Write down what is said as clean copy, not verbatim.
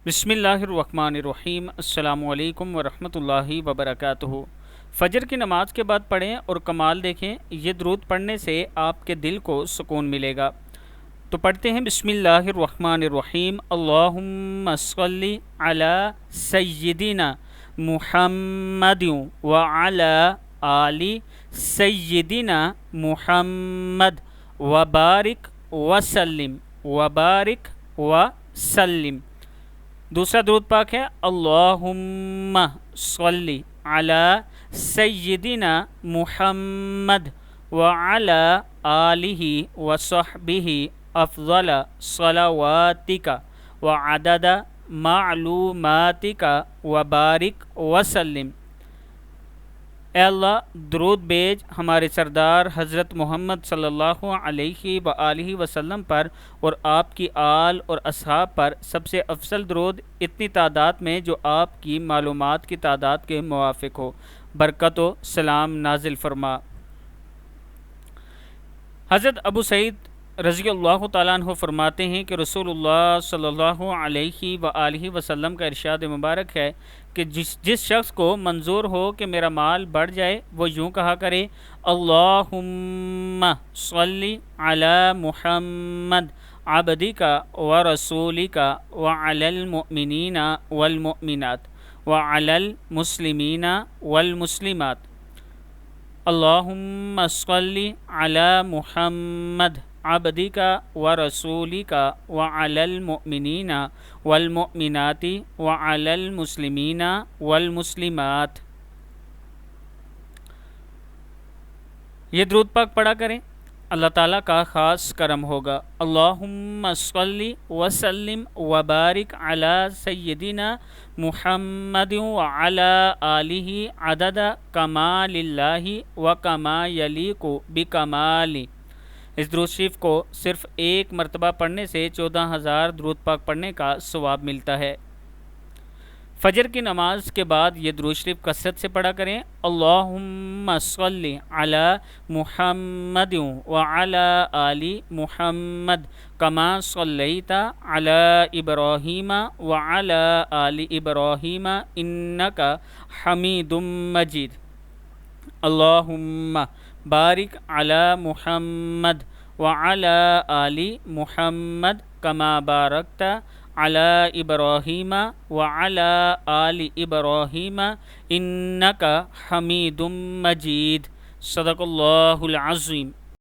بسم اللہ الرحمن الرحیم۔ السلام علیکم ورحمۃ اللہ وبرکاتہ۔ فجر کی نماز کے بعد پڑھیں اور کمال دیکھیں، یہ درود پڑھنے سے آپ کے دل کو سکون ملے گا۔ تو پڑھتے ہیں بسم اللہ الرحمن الرحیم۔ اللہم صلی علی سیدنا محمد وعلی آل سیدنا محمد وبارک وسلم وسلم۔ دوسرا درود پاک ہے اللہم صلی علی سیدنا محمد وعلی آلہ وصحبہ افضل صلواتک وعدد معلوماتک وبارک وسلم۔ اے اللہ درود بھیج ہمارے سردار حضرت محمد صلی اللہ علیہ وآلہ وسلم پر اور آپ کی آل اور اصحاب پر سب سے افضل درود اتنی تعداد میں جو آپ کی معلومات کی تعداد کے موافق ہو، برکت و سلام نازل فرما۔ حضرت ابو سعید رضی اللہ تعالیٰ عنہ فرماتے ہیں کہ رسول اللہ صلی اللہ علیہ وآلہ وسلم کا ارشاد مبارک ہے کہ جس شخص کو منظور ہو کہ میرا مال بڑھ جائے وہ یوں کہا کرے اللہم صلی علی محمد عبدک ورسولک وعلی المؤمنین والمؤمنات وعلی المسلمین والمسلمات۔ اللہم صلی علی محمد عبدک ورسولک وعلی المؤمنین والمؤمنات وعلی المسلمین والمسلمات۔ یہ درود پاک پڑھا کریں، اللہ تعالیٰ کا خاص کرم ہوگا۔ اللہم صلی وسلم وبارک علی سیدنا محمد وعلی آلہ عدد کمال اللہ وکما یلیق بکمالہ۔ اس درود شریف کو صرف ایک مرتبہ پڑھنے سے 14,000 درود پاک پڑھنے کا ثواب ملتا ہے۔ فجر کی نماز کے بعد یہ درود شریف کثرت سے پڑھا کریں۔ اللہم صلی علی محمد وعلی آل محمد کما صلیت علی ابراہیم وعلی آل ابراہیم انک حمید مجید۔ اللہم بارک علی محمد وعلی آل محمد کما بارکت علی ابراہیم وعلی آل ابراہیم انک حمید مجید۔ صدق اللہ العظیم۔